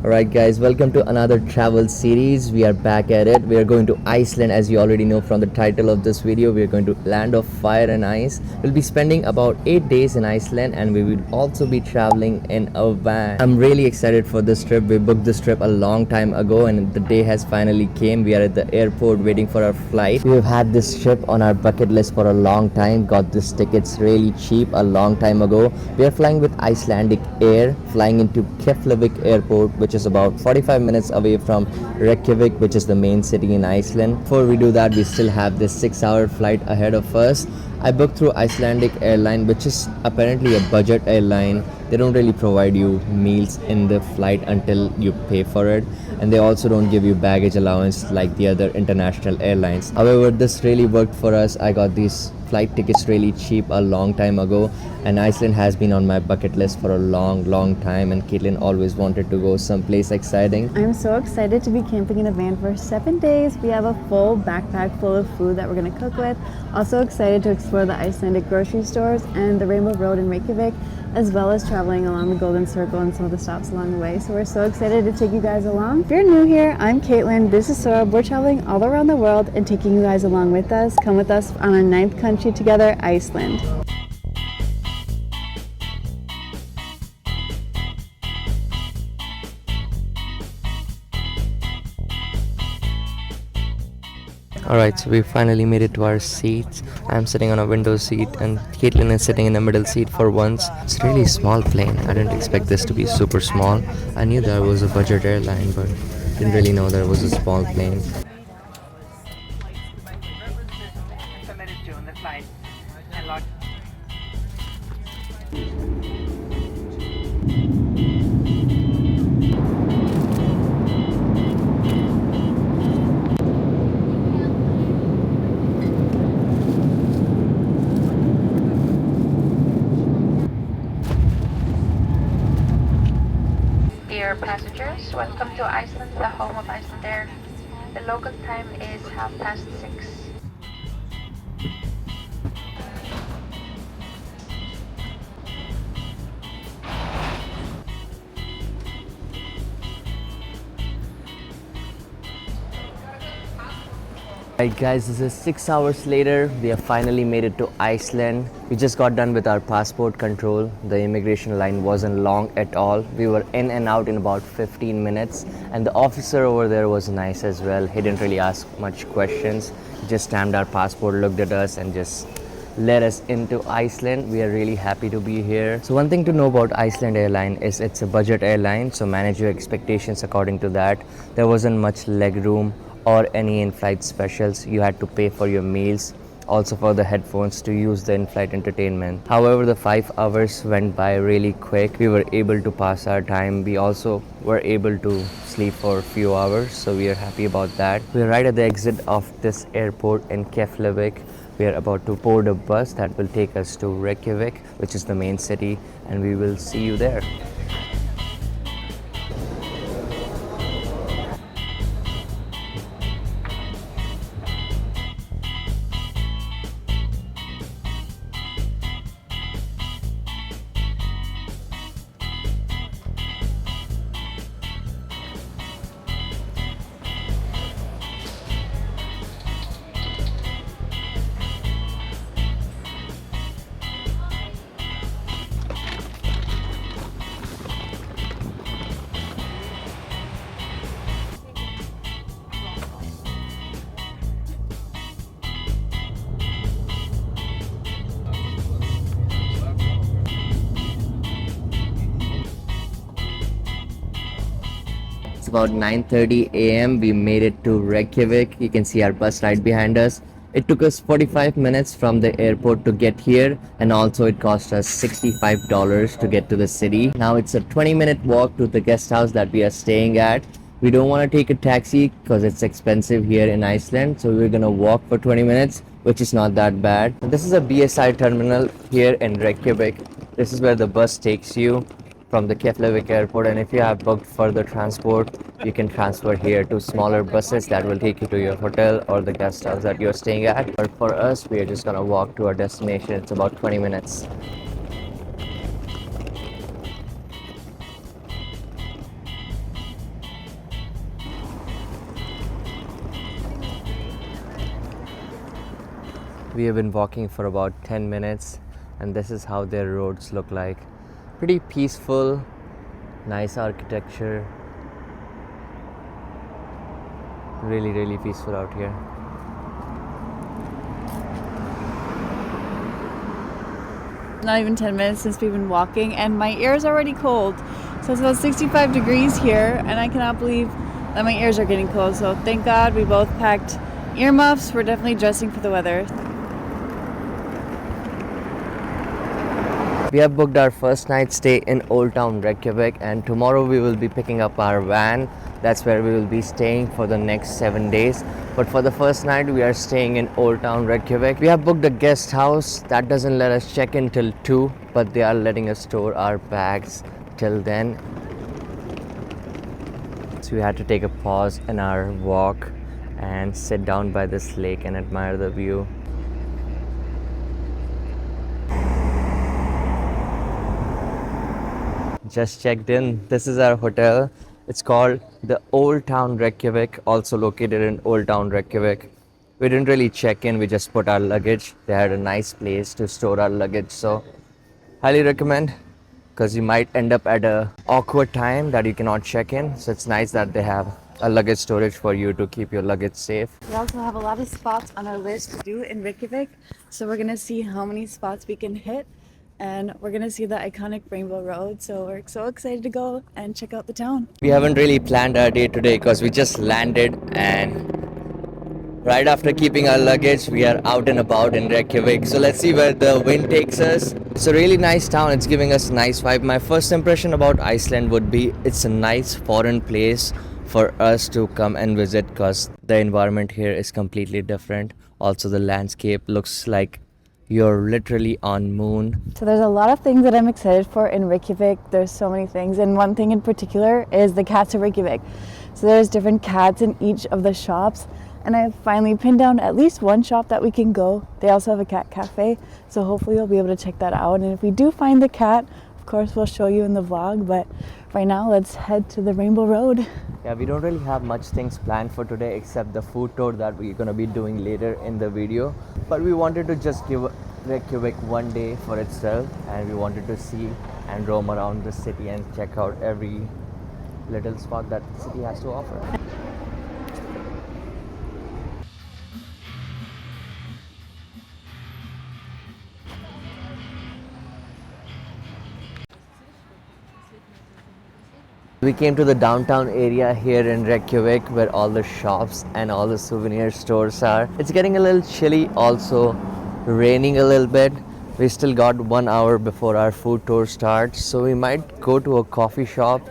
Alright guys, welcome to another travel series. We are back at it. We are going to Iceland, as you already know from the title of this video. We are going to land of fire and ice. We'll be spending about 8 days in Iceland, and we will also be traveling in a van. I'm really excited for this trip. We booked this trip a long time ago and the day has finally came. We are at the airport waiting for our flight. We have had this trip on our bucket list for a long time. Got these tickets really cheap a long time ago. We are flying with Icelandic Air, flying into Keflavik airport, which is about 45 minutes away from Reykjavik, which is the main city in Iceland. Before we do that, we still have this 6-hour flight ahead of us. I booked through Icelandic airline, which is apparently a budget airline. They don't really provide you meals in the flight until you pay for it, and they also don't give you baggage allowance like the other international airlines. However, this really worked for us. I got these flight tickets really cheap a long time ago, and Iceland has been on my bucket list for a long time, and Caitlin always wanted to go someplace exciting. I'm so excited to be camping in a van for 7 days. We have a full backpack full of food that we're going to cook with. Also excited to explore the Icelandic grocery stores and the Rainbow Road in Reykjavik, as well as traveling along the Golden Circle and some of the stops along the way. So we're so excited to take you guys along. If you're new here, I'm Caitlin, this is Sorab. We're traveling all around the world and taking you guys along with us. Come with us on our 9th country together, Iceland. Alright, so we finally made it to our seats. I'm sitting on a window seat and Caitlin is sitting in the middle seat for once. It's a really small plane. I didn't expect this to be super small. I knew there was a budget airline, but didn't really know there was a small plane. Dear passengers, welcome to Iceland, the home of Icelandair. The local time is 6:30. Alright guys, this is 6 hours later. We have finally made it to Iceland. We just got done with our passport control. The immigration line wasn't long at all. We were in and out in about 15 minutes, and the officer over there was nice as well. He didn't really ask much questions. He just stamped our passport, looked at us and just led us into Iceland. We are really happy to be here. So one thing to know about Iceland Airline is it's a budget airline, so manage your expectations according to that. There wasn't much leg room or any in-flight specials. You had to pay for your meals, also for the headphones to use the in-flight entertainment. However, the 5 hours went by really quick. We were able to pass our time. We also were able to sleep for a few hours, so we are happy about that. We are right at the exit of this airport in Keflavik. We are about to board a bus that will take us to Reykjavik, which is the main city, and we will see you there. It's about 9:30 a.m. We made it to Reykjavik. You can see our bus right behind us. It took us 45 minutes from the airport to get here, and also it cost us $65 to get to the city. Now it's a 20-minute walk to the guest house that we are staying at. We don't want to take a taxi because it's expensive here in Iceland, so we're gonna walk for 20 minutes, which is not that bad. This is a BSI terminal here in Reykjavik. This is where the bus takes you from the Keflavik airport, and if you have booked further transport, you can transfer here to smaller buses that will take you to your hotel or the guest house that you're staying at. But for us, we are just gonna walk to our destination. It's about 20 minutes. We have been walking for about 10 minutes, and this is how their roads look like. Pretty peaceful, nice architecture. Really, really peaceful out here. Not even 10 minutes since we've been walking, and my ears are already cold. So it's about 65 degrees here, and I cannot believe that my ears are getting cold. So thank God we both packed earmuffs. We're definitely dressing for the weather. We have booked our first night stay in Old Town Reykjavik, and tomorrow we will be picking up our van. That's where we will be staying for the next 7 days. But for the first night, we are staying in Old Town Reykjavik. We have booked a guest house that doesn't let us check in till 2, but they are letting us store our bags till then. So we had to take a pause in our walk and sit down by this lake and admire the view. Just checked in. This is our hotel. It's called the Old Town Reykjavik, also located in Old Town Reykjavik. We didn't really check in, we just put our luggage. They had a nice place to store our luggage, so highly recommend, because you might end up at a awkward time that you cannot check in. So it's nice that they have a luggage storage for you to keep your luggage safe. We also have a lot of spots on our list to do in Reykjavik. So we're gonna see how many spots we can hit. And we're gonna see the iconic Rainbow Road, so we're so excited to go and check out the town. We haven't really planned our day today because we just landed, and right after keeping our luggage, we are out and about in Reykjavik. So let's see where the wind takes us. It's a really nice town. It's giving us a nice vibe. My first impression about Iceland would be it's a nice foreign place for us to come and visit, because the environment here is completely different. Also, the landscape looks like you're literally on moon. So there's a lot of things that I'm excited for in Reykjavik. There's so many things, and one thing in particular is the cats of Reykjavik. So there's different cats in each of the shops, and I've finally pinned down at least one shop that we can go. They also have a cat cafe, so hopefully we'll be able to check that out. And if we do find the cat, of course we'll show you in the vlog, but right now let's head to the Rainbow Road. Yeah, we don't really have much things planned for today except the food tour that we're gonna be doing later in the video. But we wanted to just give Reykjavik one day for itself, and we wanted to see and roam around the city and check out every little spot that the city has to offer. We came to the downtown area here in Reykjavik where all the shops and all the souvenir stores are. It's getting a little chilly, also raining a little bit. We still got 1 hour before our food tour starts, so we might go to a coffee shop,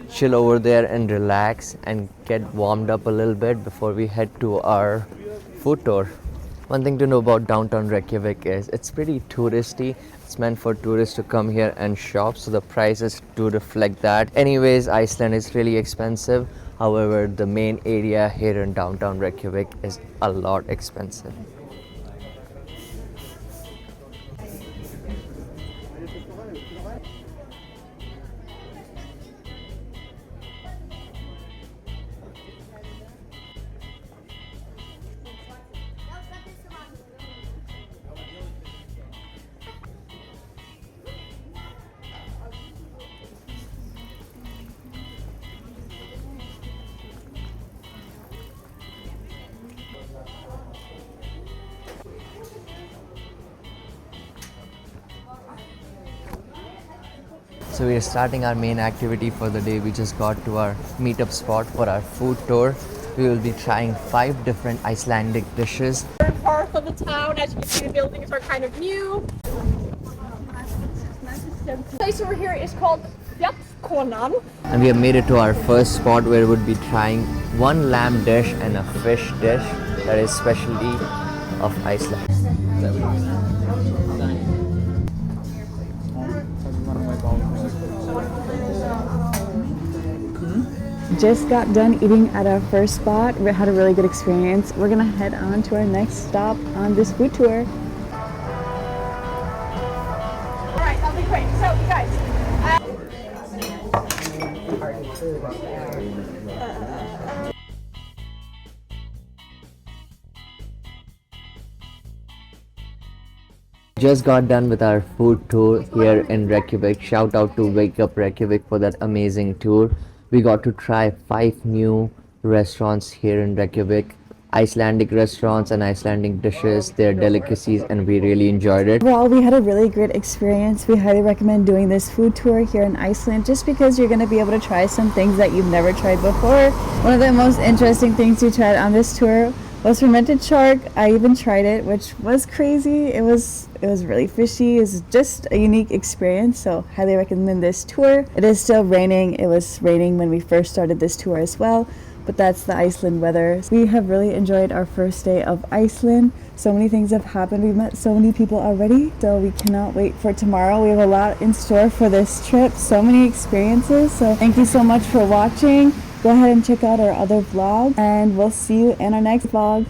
chill over there and relax and get warmed up a little bit before we head to our food tour. One thing to know about downtown Reykjavik is it's pretty touristy. It's meant for tourists to come here and shop, so the prices do reflect that. Anyways, Iceland is really expensive. However, the main area here in downtown Reykjavik is a lot expensive. So we are starting our main activity for the day. We just got to our meetup spot for our food tour. We will be trying 5 different Icelandic dishes. Third part of the town. As you can see, the buildings are kind of new. The place over here is called konan. And we have made it to our first spot where we would be trying one lamb dish and a fish dish that is specialty of Iceland. Just got done eating at our first spot. We had a really good experience. We're gonna head on to our next stop on this food tour. All right, that'll be great. So, you guys. Just got done with our food tour here in Reykjavik. Shout out to Wake Up Reykjavik for that amazing tour. We got to try 5 new restaurants here in Reykjavik. Icelandic restaurants and Icelandic dishes, their delicacies, and we really enjoyed it. Overall, we had a really great experience. We highly recommend doing this food tour here in Iceland just because you're going to be able to try some things that you've never tried before. One of the most interesting things we tried on this tour was fermented shark. I even tried it, which was crazy. It was really fishy. It was just a unique experience, so highly recommend this tour. It is still raining. It was raining when we first started this tour as well, but that's the Iceland weather. We have really enjoyed our first day of Iceland. So many things have happened. We've met so many people already, so we cannot wait for tomorrow. We have a lot in store for this trip, so many experiences. So thank you so much for watching. Go ahead and check out our other vlog, and we'll see you in our next vlog.